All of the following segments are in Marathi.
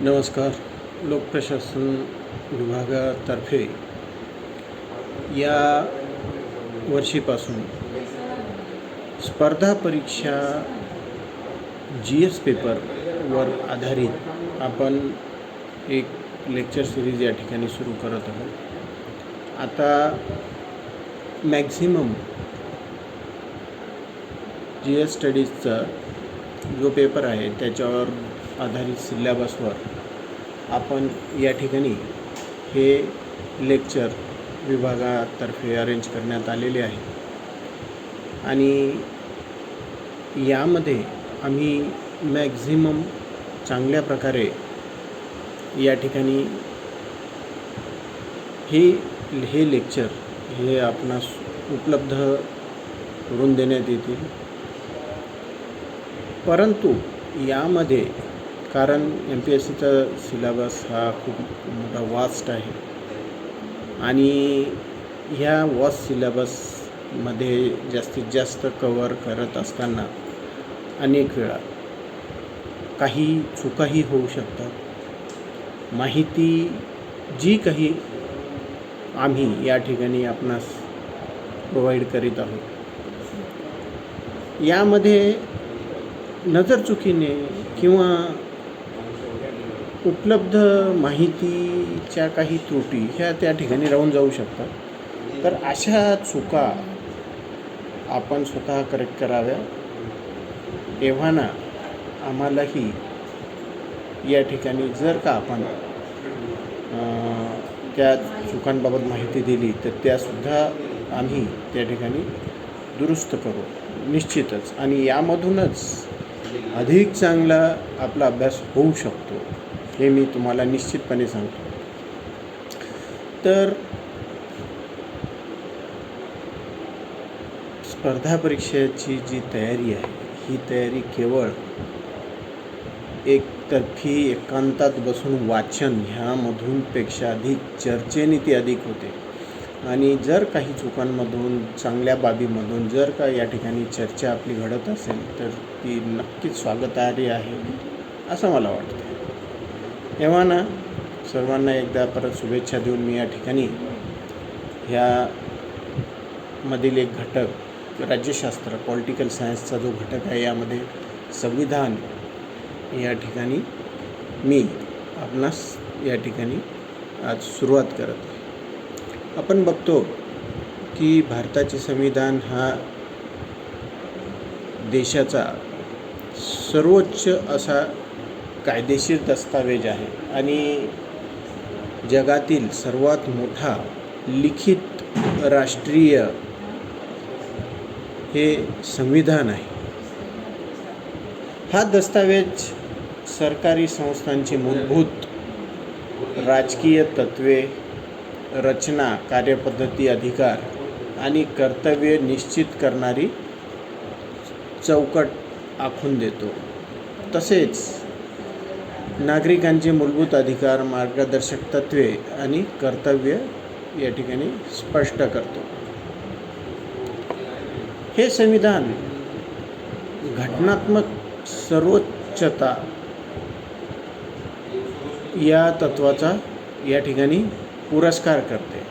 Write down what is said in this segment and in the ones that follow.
नमस्कार. लोकप्रशासन विभागातर्फे या वर्षीपासून स्पर्धा परीक्षा GS पेपरवर आधारित आपण एक लेक्चर सिरीज या ठिकाणी सुरू करत आहोत. आता मॅक्झिमम GS स्टडीजचा जो पेपर आहे त्याच्यावर आधारित सिलेबसवर आपण या ठिकाणी हे लेक्चर विभागातर्फे अरेंज करण्यात आलेले आहे आणि यामध्ये आम्ही मॅक्झिमम चांगल्या प्रकारे या ठिकाणी हे लेक्चर हे आपणास उपलब्ध करून देण्यात येतील. परंतु यामध्ये कारण MPSCचा सिलेबस हा खूप मोठा वास्ट आहे आणि ह्या वास्ट सिलेबसमध्ये जास्तीत जास्त कव्हर करत असताना अनेक वेळा काही चुकाही होऊ शकतात. माहिती जी काही आम्ही या ठिकाणी आपणास प्रोव्हाइड करीत आहोत यामध्ये नजरचुकीने किंवा उपलब्ध माहितीच्या काही त्रुटी ह्या त्या ठिकाणी राहून जाऊ शकतात. तर अशा चुका आपण स्वतः करेक्ट कराव्या. एव्हाना आम्हालाही या ठिकाणी जर का आपण त्या चुकांबाबत माहिती दिली तर त्यासुद्धा आम्ही त्या ठिकाणी दुरुस्त करू निश्चितच आणि यामधूनच अधिक चांगला आपला अभ्यास होऊ शकतो हे मी तुम्हाला निश्चितपणे सांगतो. तर स्पर्धा परीक्षेची जी तयारी आहे ही तयारी केवळ एकतर्फी एकांतात बसून वाचन ह्यामधून पेक्षा अधिक चर्चेने ती अधिक होते आणि जर काही चुकांमधून चांगल्या बाबीमधून जर का या ठिकाणी चर्चा आपली घडत असेल तर ती नक्कीच स्वागतार्ह आहे असं मला वाटतं. एव्हाना सर्वांना एकदा परत शुभेच्छा देऊन मी या ठिकाणी ह्यामधील एक घटक राज्यशास्त्र पॉलिटिकल सायन्सचा जो घटक आहे यामध्ये संविधान या ठिकाणी मी आपणास या ठिकाणी आज सुरुवात करत आहे. आपण बघतो की भारताचे संविधान हा देशाचा सर्वोच्च असा कायदेशीर दस्तावेज आहे आणि जगातील सर्वात मोठा लिखित राष्ट्रीय हे संविधान आहे. हा दस्तावेज सरकारी संस्थांची मूलभूत राजकीय तत्त्वे, रचना, कार्यपद्धती, अधिकार आणि कर्तव्ये निश्चित करणारी चौकट आखून देतो. तसेच नागरिकांचे मूलभूत अधिकार, मार्गदर्शक तत्त्वे आणि कर्तव्य या ठिकाणी स्पष्ट करतो. हे संविधान घटनात्मक सर्वोच्चता या तत्त्वाचा या ठिकाणी पुरस्कार करते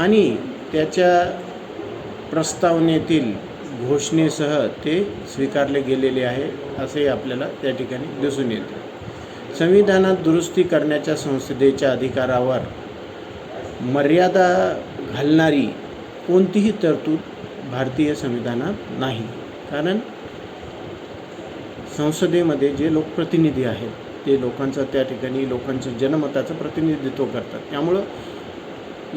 आणि त्याच्या प्रस्तावनेतील घोषणेसह ते स्वीकारले गेलेले आहे असे आपल्याला त्या ठिकाणी दिसून येते. संविधानात दुरुस्ती करण्याच्या संसदेच्या अधिकारावर मर्यादा घालणारी कोणतीही तरतूद भारतीय संविधानात नाही. कारण संसदेमध्ये जे लोकप्रतिनिधी आहेत ते लोकांचा त्या ठिकाणी लोकांच्या जनमताचं प्रतिनिधित्व करतात. त्यामुळं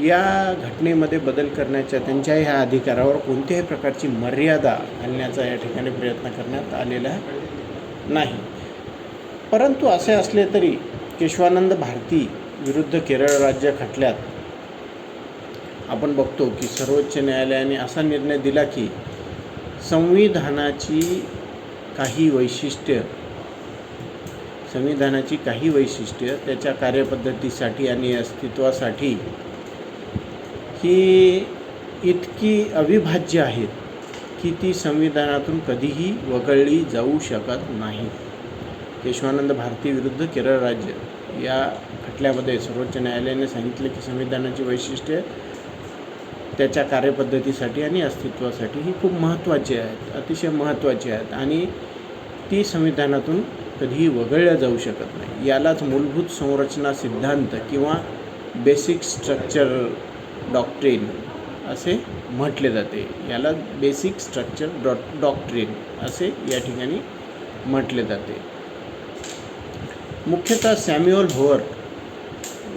या घटनेमध्ये बदल करण्याच्या त्यांच्या ह्या अधिकारावर कोणत्याही प्रकारची मर्यादा घालण्याचा या ठिकाणी प्रयत्न करण्यात आलेला नाही. परंतु असे असले तरी केशवानंद भारती विरुद्ध केरळ राज्य खटल्यात आपण बघतो की सर्वोच्च न्यायालयाने असा निर्णय दिला की संविधानाची काही वैशिष्ट्य त्याच्या कार्यपद्धतीसाठी आणि अस्तित्वासाठी ही इतकी अविभाज्य आहेत की ती संविधानातून कधीही वगळली जाऊ शकत नाही. केशवानंद भारती विरुद्ध केरळ राज्य या खटल्यामध्ये सर्वोच्च न्यायालयाने सांगितले की संविधानाची वैशिष्ट्ये त्याच्या कार्यपद्धतीसाठी आणि अस्तित्वासाठी ही खूप महत्त्वाची आहेत, अतिशय महत्त्वाची आहेत आणि ती संविधानातून कधीही वगळल्या जाऊ शकत नाही. यालाच मूलभूत संरचना सिद्धांत किंवा बेसिक स्ट्रक्चर डॉक्ट्रिन असे म्हटले जाते. याला बेसिक स्ट्रक्चर डॉक्ट्रिन असे या ठिकाणी म्हटले जाते. मुख्यतः सॅम्युअल होवर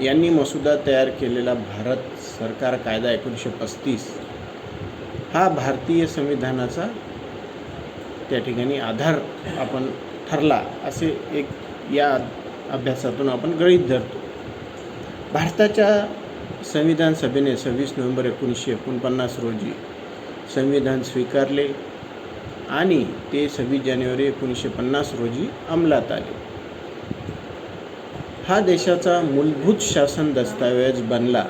यांनी मसुदा तयार केलेला भारत सरकार कायदा 1935 हा भारतीय संविधानाचा त्या ठिकाणी आधार आपण ठरला असे एक या अभ्यासातून आपण गृहीत धरतो. भारताच्या संविधान सभेने 26 नोव्हेंबर 1949 रोजी संविधान स्वीकारले आणि ते 26 जानेवारी 1950 रोजी अंमलात आले. हा देशाचा मूलभूत शासन दस्तावेज बनला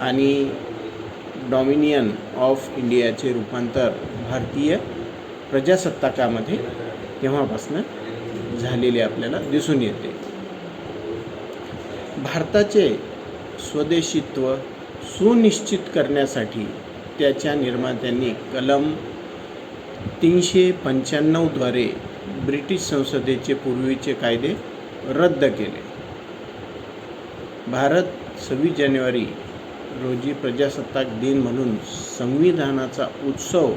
आणि डॉमिनियन ऑफ इंडियाचे रूपांतर भारतीय प्रजासत्ताकामध्ये तेव्हापासून झालेले आपल्याला दिसून येते. भारताचे स्वदेशीत्व सुनिश्चित करण्यासाठी त्याच्या निर्मात्यांनी कलम 395 द्वारे ब्रिटिश संसदेचे पूर्वीचे कायदे रद्द केले. भारत 26 जानेवारी रोजी प्रजासत्ताक दिन म्हणून संविधानाचा उत्सव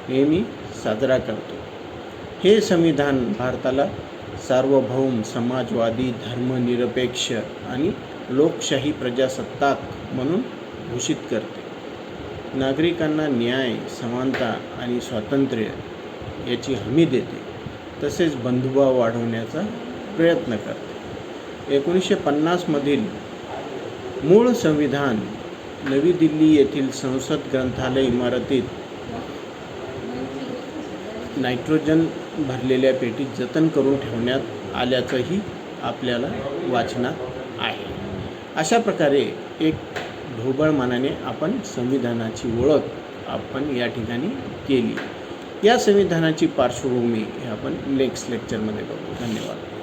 नेहमी साजरा करतो. हे संविधान भारताला सार्वभौम, समाजवादी, धर्मनिरपेक्ष आणि लोकशाही प्रजासत्ताक म्हणून घोषित करते. नागरिकांना न्याय, समानता आणि स्वातंत्र्य याची हमी देते. तसेच बंधुभाव वाढवण्याचा प्रयत्न करते. 1950 मधील मूळ संविधान नवी दिल्ली येथील संसद ग्रंथालय इमारतीत नायट्रोजन भरलेल्या पेटीत जतन करून ठेवण्यात आल्याचंही आपल्याला वाचनात आहे. अशा प्रकारे एक ढोबळमानाने आपण संविधानाची ओळख आपण या ठिकाणी केली. या संविधानाची पार्श्वभूमी हे आपण नेक्स्ट लेक्चरमध्ये बघू. धन्यवाद.